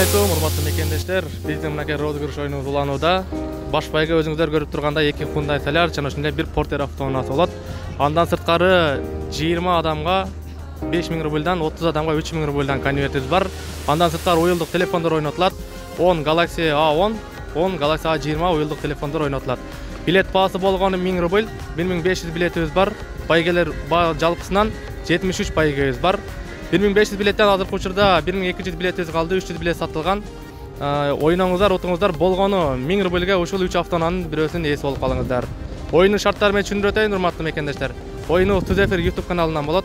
алейкум, урматтуу мекендештер. Биздин мынакей розыгрыш оюнубуз уланууда. Баш байга өзүңүздөр көрүп тургандай 2 Hyundai Solar жана ошондой бир Porter автоунаасы болот. Андан сырткары 20 адамга 5000 рубльдан 30 адамга 3000 рубльдан конвертибиз бар. Андан сырткары уюлдук телефондор ойнотулат. 10 Galaxy A10, 10 Galaxy A20 уюлдук телефондор ойнотулат. Билет баасы болгону 1000 рубль, 1500 билетибиз бар. Байгелер жалпысынан 73 байгебиз бар. 1500 билеттен азыркы учурда 1200 билетибиз калды, 300 билет сатылган. Ойноңуздар, утуңуздар болгону 1000 рубльге ушул 3 автоунаанын бирөөсүнүн ээси болуп калыңыздар. Оюндун шарттары менен түшүндүрүп өтөйүн, урматтуу мекендештер. Оюнубуз Түз эфир YouTube каналынан болот.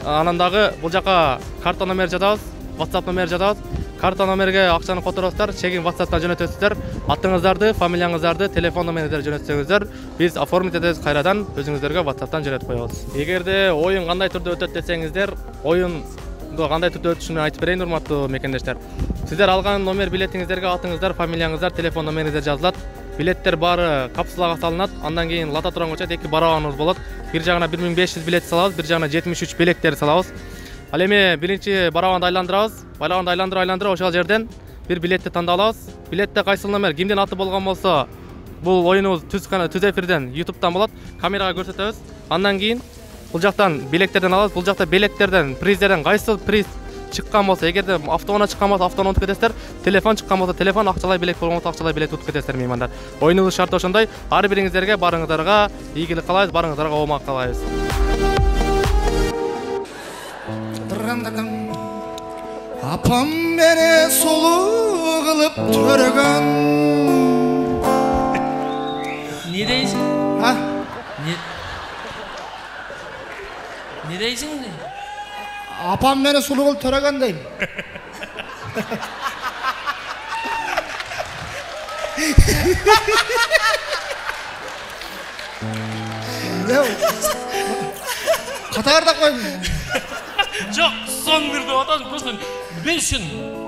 Анан дагы бул жака карта номер жазабыз, WhatsApp номер жазабыз. Карта номерге акчаны которосуздар, чегин WhatsApp'tan жөнөтөсүздөр. Атыңыздарды, фамилияңыздарды, телефон номериңиздерди жөнөтсөңүздөр, биз оформить этебиз кайрадан өзүңүздөргө WhatsApp'tan жөнөтүп коебуз. Эгерде оюн кандай түрдө өтөт десеңиздер, оюнду кандай түрдө өтүшүн айтып берейин, урматтуу мекендештер. Сиздер алган номер билетиңиздерге атыңыздар, фамилияңыздар, телефон номериңиздер жазылат. Билеттер баары капсулага салынат. Андан кийин лототронго өтөт, 2 барабаныбыз болот. Бир жагына 1500 билет салабыз, бир жагына 73 белектерди салабыз. Ал эми биринчи барабанды айландырабыз. Барабанды айландыра ошол жерден бир билетти тандап алабыз. Билетте кайсыл номер кимдин аты болгон болсо, бул оюнубуз Түз эфирден YouTube'дан болот. Камерага көрсөтөбүз. Андан кийин бул жактан белектерден алабыз. Бул жакта белектерден, приздерден кайсы приз чыккан болсо, эгерде автоунаа чыккан болсо автоунаа утуп кетесиздер. Телефон чыккан болсо телефон, акчалай билет болгон болсо акчалай билет утуп кетесиздер меймандар. Оюнубуз шарты ошондой. Ар бириңиздерге барыңыздарга ийгилик каалайбыз, барыңыздарга оомак каалайбыз. Апам мени сулуу кылып төрөгөн. Не дейсиң? А? Не дейсиң? Апам мени сулуу кылып төрөгөн дейм. Катарда койдум. Жок, сон бир деп атасың, просто мен үшін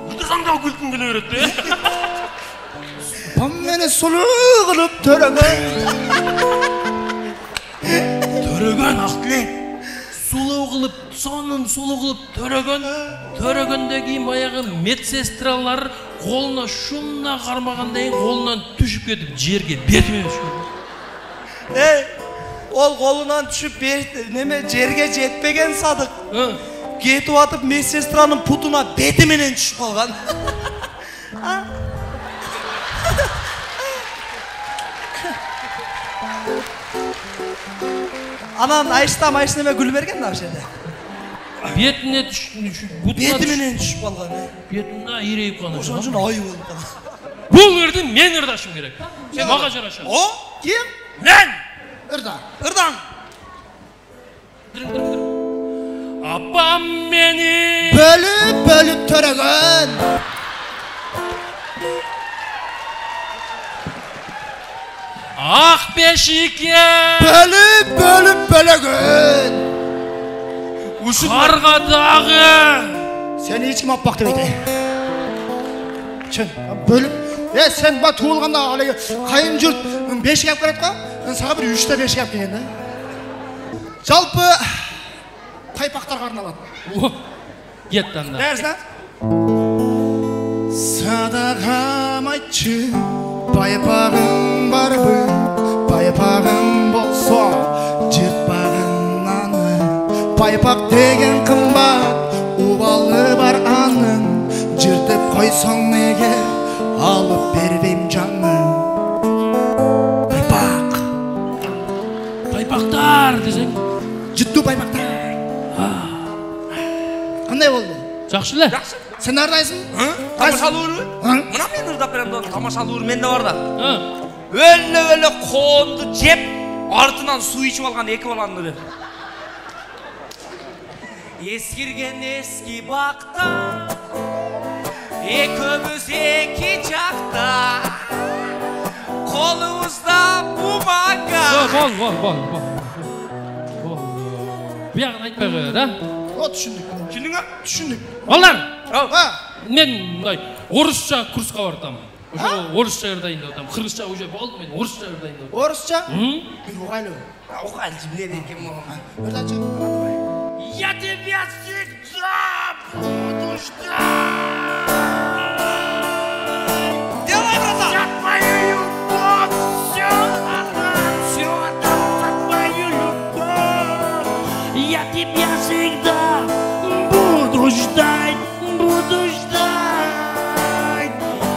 отырсаң да күлкүм келе берет де. Апам мени сулуу кылып төрөгөн. Төрөгөн Актилек. Сулуу кылып, сонун сулуу кылып төрөгөн. Төрөгөндөн кийин баягы медсестралар колуна шунна кармагандан кийин колунан түшүп кетип жерге бетиме түшкөн. Ол колунан түшүп неме жерге жетпеген Садык. Кетип атып медсестранын путуна бети менен түшүп калган. Анан айшта неме гүл берген да ошерде. Бетине түшүп, бети менен түшүп калган. Бетине ирейип калган. Ошон үчүн ай болуп калган. Бул жерде мен ырдашым керек. Сен мага жараша. О, ким? Мен! Ырдан. Апам мени Бөлүп төрөгөн. Ак бешикке Бөлүп бөлөгөн. Карга дагы. Сени эч ким аппак дебейт. Чын, бөлүп. Сен ба туулганда алеге кайын журт бешик алып келет го. Сага бир 3 та бешик алып келген да. Жалпы тайпактарга арналат. Кет анда. Дәрсна. Садагам айтчы, байпагым барбы? Байпагым болсо, жыртпагын аны. Байпак деген кымбат, убалы бар анын. Жыртып койсоң неге, алып бербейм жанын. Байпак. Байпактар десең. Жыттуу байпактар. Кандай болду? Жакшы эле. Сен ардайсың? Тамашалуу. Мына мен ырдап берем да, тамашалуу менде бар да. Өлө коонду жеп, артынан суу ичип алган 2 баланы бер. Ескирген эски бакта, экөөбүз 2 жакта, колубузда бумага. Бол. Биягын айтпай коёт, а? Түшүндүк. Түшүндүңбү? Түшүндүк. Балдар, А, мен мындай орусча курска бардым. Ошо орусча ырдайын деп атам. Кыргызча уже болду, мен орусча ырдайын деп. орусча? Угайлы. Угайлы билет экен могу. Ырдачы. Я тебя всегда буду ждать. подождать.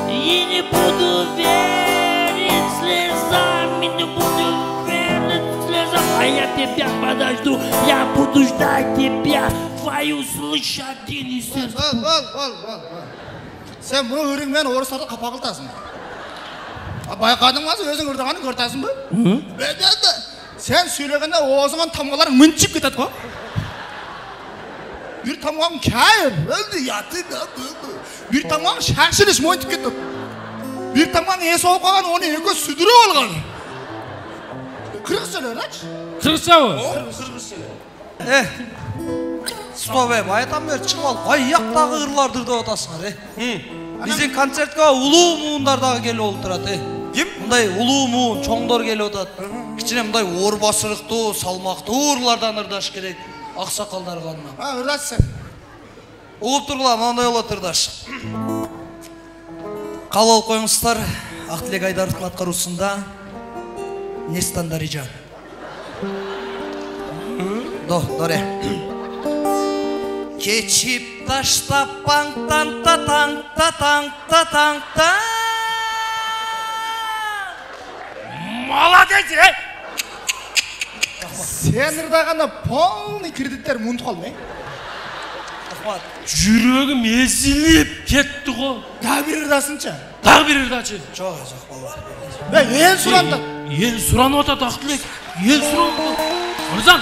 И не буду верить слезам, и не буду верить слезам. А я тебя подожду, я буду ждать тебя, твою слышать и сердце. Sen bu ürünmen oruslarda kapakıltasın. Bayqadın mı? Özün ırdağını görtasın bu? Sen söylегенде oğuzundan tamgaların mınçıp ketedi ko. Bir tamgağın kayıp, öldü yatı. Bir tamgağın şarşılış moyntip ketedi. Bir tamgağın esi oğuk қалған, onu eko südürü olған. Kırık söylüyor aç. Kırkça mı? Стоп, баятан бері шығып алып, аяқтағы ырларды да отасыңар, Біздің концертке улуу муундардағы келіп отырады, Ким? Мындай улуу муун, чоңдор келіп отады. Кичине мындай орбасырыктуу, салмактуу ырлардан ырдаш керек, аксакалдар ғана. Ырдаш сен. Угуп тургула, мындай болот ырдаш. Кабыл алып коюңуздар, Ақтілек Айдаровдун аткаруусунда Нестан Дарижан. Доре. Keçip taşta panktan tatang tatang tatang ta. Молодец, Sen ырдағанда полный кредиттер муынтып қалды ма? Жүрегім езіліп кетті ғой. Тағы бір ырдасынша. Тағы бір ырдачы. Жоқ, балалар. Ел сұранды. Ел сұранып отады Ақтілек. Ел сұранып отады. Ырзан.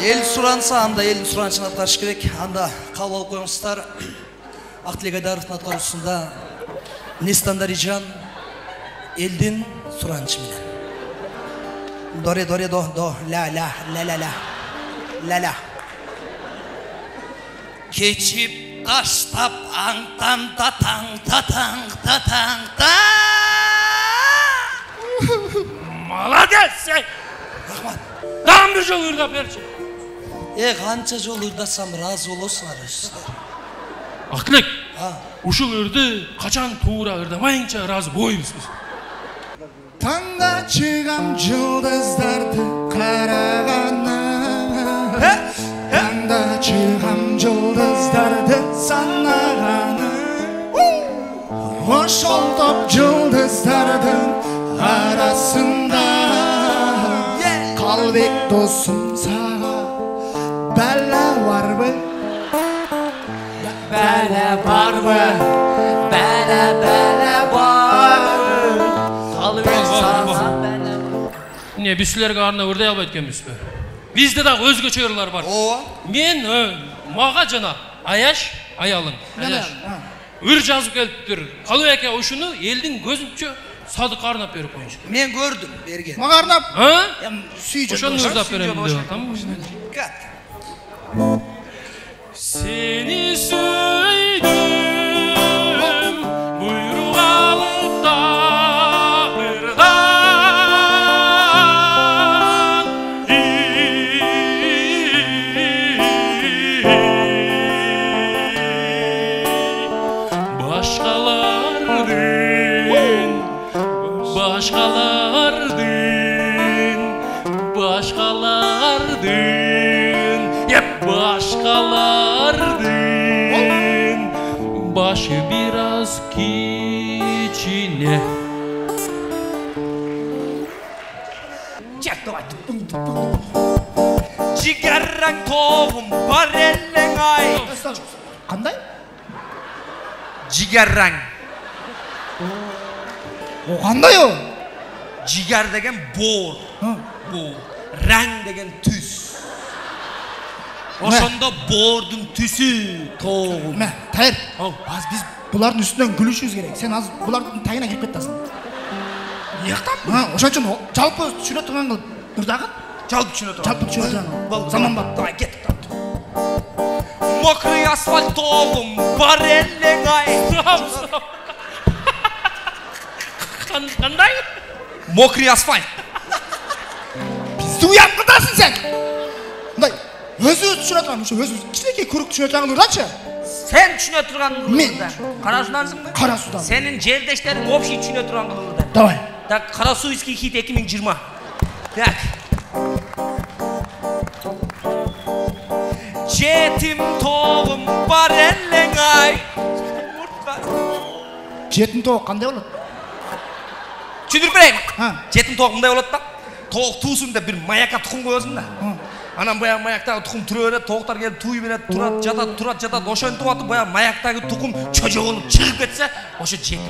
Ел сұранса, анда елдің сұранышын атқарыш керек. Анда қабыл алып қойыңыздар. Ақтілек Айдаровдың аткаруусунда Нестан Дарижан елдің сұранышы менен. Доре, до, ля. Keçip taştap аңтан татаң татаң татаң та. Молодец, Рахмат. Тағы бір жол ырдап берші. Қанша жол ырдасам разы болосуңар өзүңөр. Ақтілек, ушул ырды қачан туура ырдамайынша разы бойбуз биз. Таңда чыгам жылдыздарды қарағаны. Таңда чыгам жылдыздарды санағаны. Ошол топ жылдыздардын арасында қалбек досым сага бәлә барбы? Бәлә барбы? Бәлә барбы? Қалбек сага бәлә барбы? Не, біз сілерге арна ырдай албайт екенбіз бе? Бізде дағы өзгөчө ырлар бар. Мен мага жана Аяш, аялың. Аяш. Ыр жазып келиптир. Қалбек ака ушуну элдин көзүнчө Садыкка арнап берип коюңуз. Мен көрдүм, берген. Мага арнап? Сүйжү. Ошону ырдап берем деп атам. Сени сөйдүм, буйрук алып да ырдан. Başkalardın başı biraz kiçine. Cigarran tohum var elin ay. Qanday? Cigarran. O qanday o? Cigar degen bor. Bu rang degen tüs. Ошондо бордун түсү тоғым. Мә, тайыр. Az biz buların üstünden gülüşüz gerek. Sen az buların tayına girip kettasın. Яктан? Ошон үчүн жалпы түшүнө турган кылып ырдагын. Жалпы түшүнө турган. Жалпы түшүнө турган. Заман бат. Давай кет. Мокрый асфальт тоғым бар элең ай. Кандай? Мокрый асфальт. Bizdi uyanqıdasın sen. Мындай өзү түшүнө турган, ошо өзү кичинекей көрүк түшүнө турган ырдачы. Сен түшүнө турган Мен. Кара судансыңбы? Кара судан. Сенин жердештериң общий түшүнө турган ырда. Давай. Так, Карасуйский хит 2020. Так. жетим тоғым бар елең ай. Жетім тоқ қандай болады? Түсіндіріп берейін. Ha. Жетім тоғым мындай болады да. Тоқ туысында бір маякка тұқым қойасың да. Анан баяғы маяктағы тұқым түрі береді, тоқтар келіп туй береді, тұрады, жатады. Ошоны туатып баяғы маяктағы тұқым чөжек болып шығып кетсе, ошо жетім.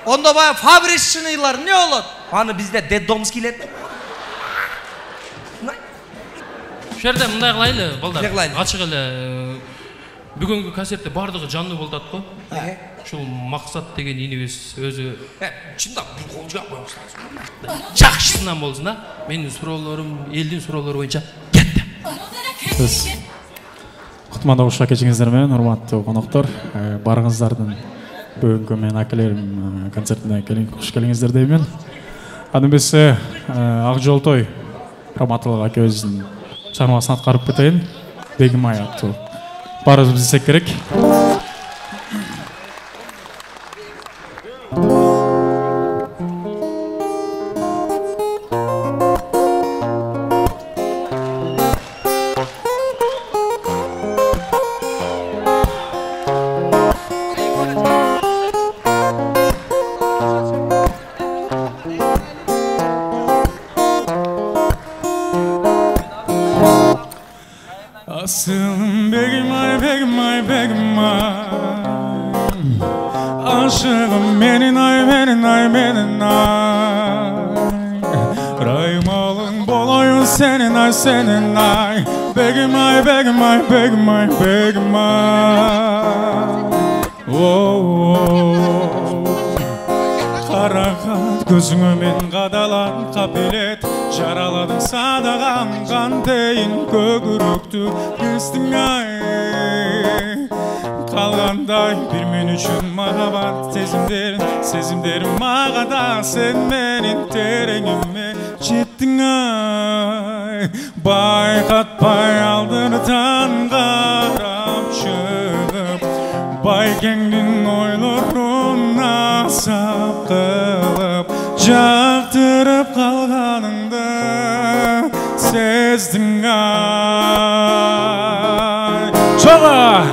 Онда баяғы фабричныйлар не болады? Аны бізде детдомскийлер. Ошол жерде мындай кылайлы, балдар. Не кылайлы? Ачык эле бүгүнкү концертте бардыгы жанды болуп атат го. Ушул Максат деген инибиз өзү Чындап бир кол жаап коебуз. жакшысынан болсун да. Менин суроолорум, элдин суроолору боюнча кетти. Сіз құтмандауыша кечиңиздер менен урматтуу коноктор, барыңыздардын бүгүнкү менин акелерим концертине кош келиңиздер деймин. Аны эмесе Ак Жолтой Раматылык акебиздин чыгармасын аткарып кетейин. Бегим ай аттуу. Барыбыз билсек керек. Asılım begim ay, begim ay, begim ay. Aşığım benim ay, benim ay, benim ay. Raymalım bolayın senin ay, senin ay. Begim ay, begim ay, begim ay, begim ay. Қарақат көзіңі мен қадалан қапелет жараладың садаған қандайын көгірікті кестің ай қалғандай бір мен үшін махаббат сезімдерім мағада сен менің тереңіме жеттің ай байқатпай алдыртан қарап шығып байкеңнің ойларына сап қылып жақтырып қалғаныңды сездің ай жоға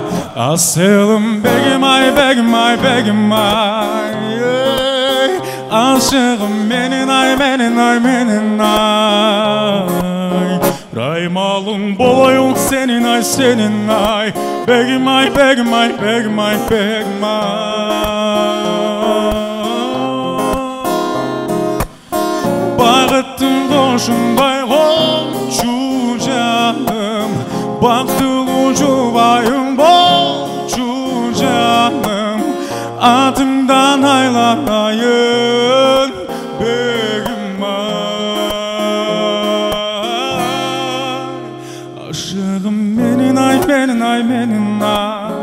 асылым бегім ай, бегім ай, бегім ай ашығым менің ай, менің ай, менің ай раймалым болайын сенің ай, сенің ай бегім ай, бегім ай, бегім ай, бегім ай Бағыттың қошынбай қоншу жаным Бақтылы жұбайым болшу жаным Атыңдан айланайын бегім ай Ашығым менің ай, менің ай, менің ай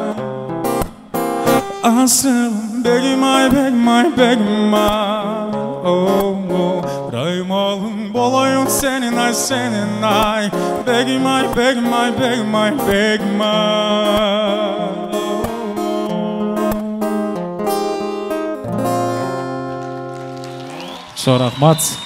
Asılım begim ay, begim ay, begim ay Raymalım bolayın senin ay, senin ay Begim ay, begim ay, begim ay, begim ay Çok rahmat.